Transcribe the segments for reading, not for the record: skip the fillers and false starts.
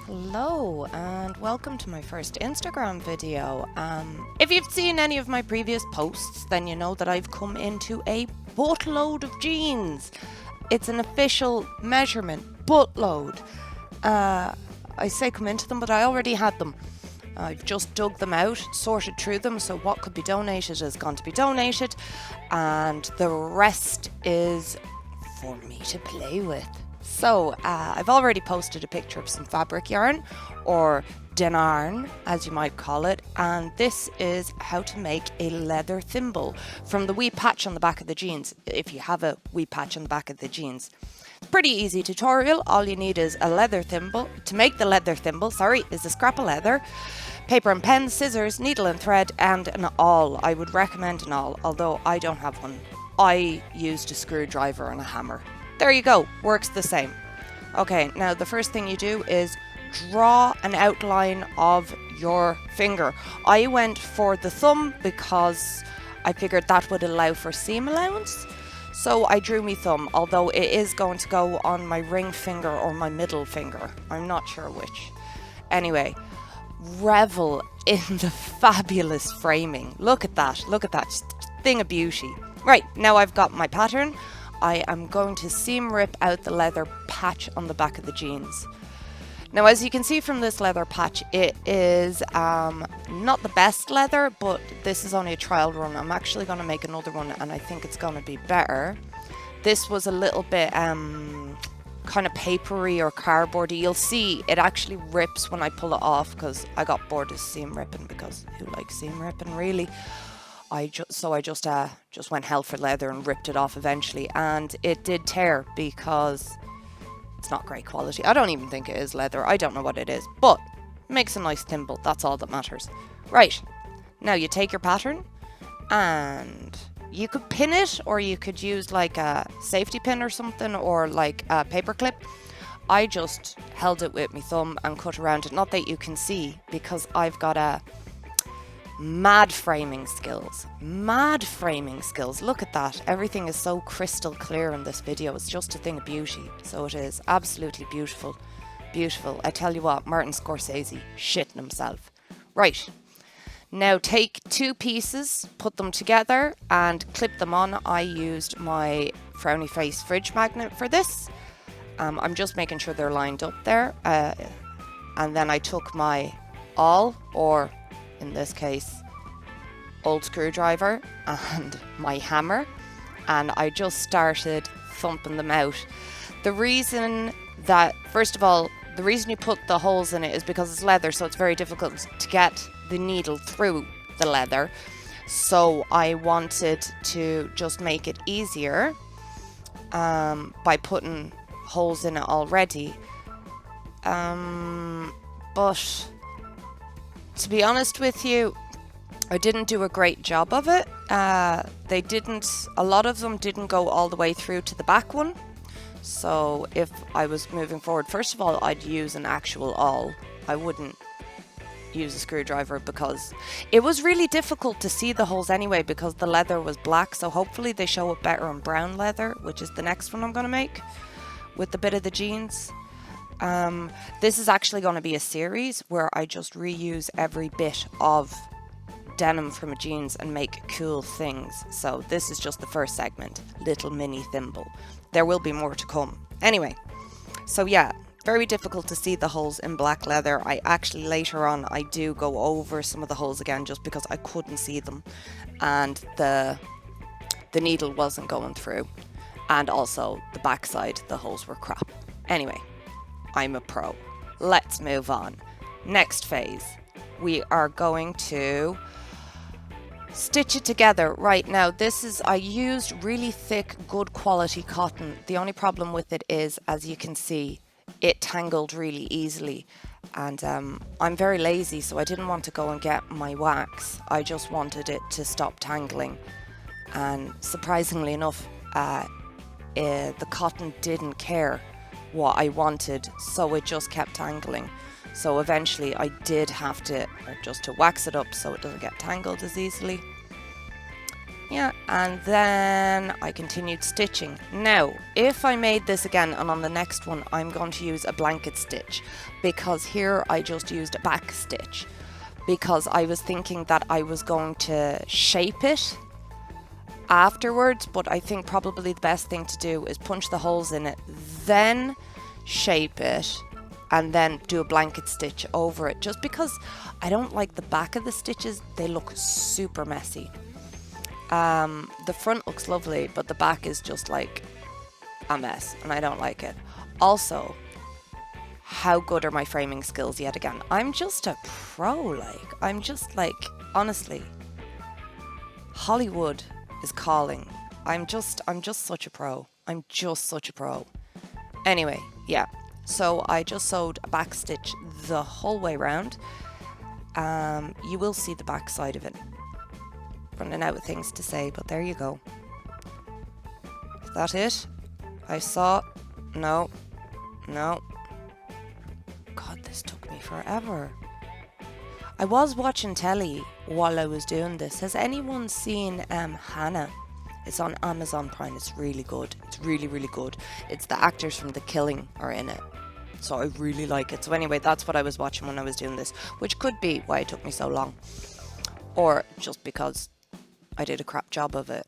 Hello and welcome to my first Instagram video. If you've seen any of my previous posts, then you know that I've come into a buttload of jeans. It's an official measurement, buttload. I say come into them, but I already had them. I've just dug them out, sorted through them, so what could be donated is going to be donated, and the rest is for me to play with. So I've already posted a picture of some fabric yarn, or denarn as you might call it, and this is how to make a leather thimble from the wee patch on the back of the jeans, if you have a wee patch on the back of the jeans. It's a pretty easy tutorial. All you need is a leather thimble. To make the leather thimble, is a scrap of leather, paper and pen, scissors, needle and thread, and an awl. I would recommend an awl, although I don't have one. I used a screwdriver and a hammer. There you go, works the same. Okay, now the first thing you do is draw an outline of your finger. I went for the thumb because I figured that would allow for seam allowance. So I drew my thumb, although it is going to go on my ring finger or my middle finger. I'm not sure which. Anyway, revel in the fabulous framing. Look at that, thing of beauty. Right, now I've got my pattern. I am going to seam rip out the leather patch on the back of the jeans. Now, as you can see from this leather patch, it is not the best leather, but this is only a trial run. I'm actually going to make another one, and I think it's going to be better. This was a little bit kind of papery or cardboardy. You'll see it actually rips when I pull it off, because I got bored of seam ripping, because who likes seam ripping really? I just went hell for leather and ripped it off eventually, and it did tear because it's not great quality. I don't even think it is leather. I don't know what it is, but it makes a nice thimble. That's all that matters. Right, now you take your pattern and you could pin it, or you could use like a safety pin or something, or like a paper clip. I just held it with my thumb and cut around it. Not that you can see, because I've got a mad framing skills. Look at that. Everything is so crystal clear in this video. It's just a thing of beauty. So it is absolutely beautiful. I tell you what, Martin Scorsese shitting himself. Right, now take two pieces, put them together and clip them on. I used my frowny face fridge magnet for this. I'm just making sure they're lined up there, and then I took my awl, or in this case old screwdriver, and my hammer, and I just started thumping them out. The reason you put the holes in it is because it's leather, so it's very difficult to get the needle through the leather. So I wanted to just make it easier by putting holes in it already. But to be honest with you, I didn't do a great job of it. A lot of them didn't go all the way through to the back one. So if I was moving forward, first of all, I'd use an actual awl. I wouldn't use a screwdriver, because it was really difficult to see the holes anyway, because the leather was black. So hopefully they show up better on brown leather, which is the next one I'm going to make with the bit of the jeans. This is actually going to be a series where I just reuse every bit of denim from a jeans and make cool things. So this is just the first segment, little mini thimble. There will be more to come. Anyway, so yeah, very difficult to see the holes in black leather. I actually later on I do go over some of the holes again, just because I couldn't see them and the needle wasn't going through, and also the backside, the holes were crap. Anyway, I'm a pro. Let's move on. Next phase, we are going to stitch it together. Right, now I used really thick, good quality cotton. The only problem with it is, as you can see, it tangled really easily, and I'm very lazy, so I didn't want to go and get my wax. I just wanted it to stop tangling, and surprisingly enough, the cotton didn't care what I wanted, so it just kept tangling. So eventually I did have to wax it up so it doesn't get tangled as easily. Yeah, and then I continued stitching. Now, if I made this again and on the next one, I'm going to use a blanket stitch, because here I just used a back stitch, because I was thinking that I was going to shape it afterwards, but I think probably the best thing to do is punch the holes in it, then shape it, and then do a blanket stitch over it, just because I don't like the back of the stitches. They look super messy. The front looks lovely, but the back is just like a mess, and I don't like it. Also, how good are my framing skills yet again? I'm just a pro, I'm just honestly, Hollywood is calling. I'm just such a pro. I'm just such a pro. Anyway, yeah. So I just sewed a back stitch the whole way around. You will see the back side of it. Running out of things to say, but there you go. Is that it? I saw. No. God, this took me forever. I was watching telly while I was doing this. Has anyone seen Hannah? It's on Amazon Prime. It's really good. It's really, really good. It's the actors from The Killing are in it. So I really like it. So anyway, that's what I was watching when I was doing this, which could be why it took me so long. Or just because I did a crap job of it.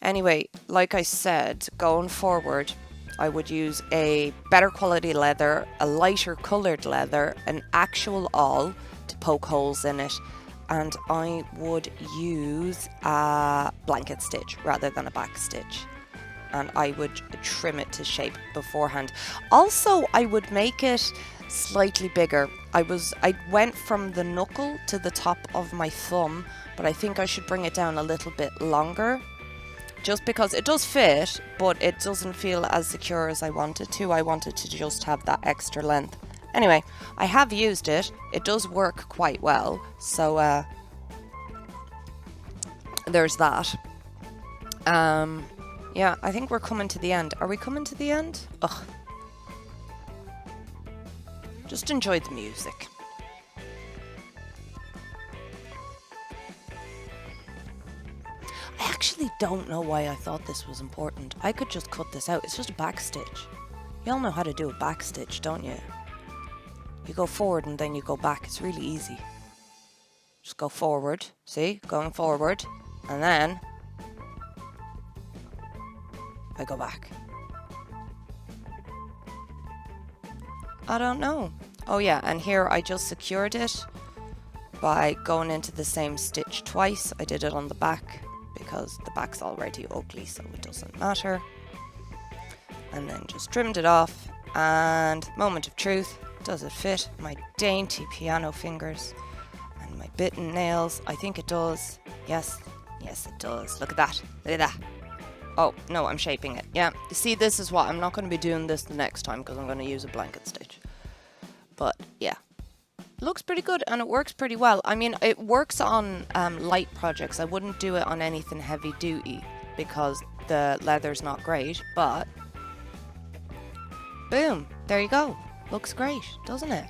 Anyway, like I said, going forward, I would use a better quality leather, a lighter coloured leather, an actual awl to poke holes in it, and I would use a blanket stitch rather than a back stitch. And I would trim it to shape beforehand. Also, I would make it slightly bigger. I went from the knuckle to the top of my thumb, but I think I should bring it down a little bit longer, just because it does fit, but it doesn't feel as secure as I wanted to. I wanted to just have that extra length. Anyway, I have used it. It does work quite well. So there's that. Yeah, I think we're coming to the end. Are we coming to the end? Ugh. Just enjoy the music. I actually don't know why I thought this was important. I could just cut this out. It's just a back stitch. You all know how to do a back stitch, don't you? You go forward and then you go back. It's really easy. Just go forward. See? Going forward. And then I go back. I don't know. Oh yeah, and here I just secured it by going into the same stitch twice. I did it on the back because the back's already ugly, so it doesn't matter. And then just trimmed it off, and moment of truth, does it fit my dainty piano fingers and my bitten nails? I think it does. Yes it does. Look at that. Look at that. Oh, no, I'm shaping it. Yeah, you see, this is what, I'm not going to be doing this the next time because I'm going to use a blanket stitch. But, yeah. It looks pretty good and it works pretty well. I mean, it works on light projects. I wouldn't do it on anything heavy duty because the leather's not great, but boom, there you go. Looks great, doesn't it?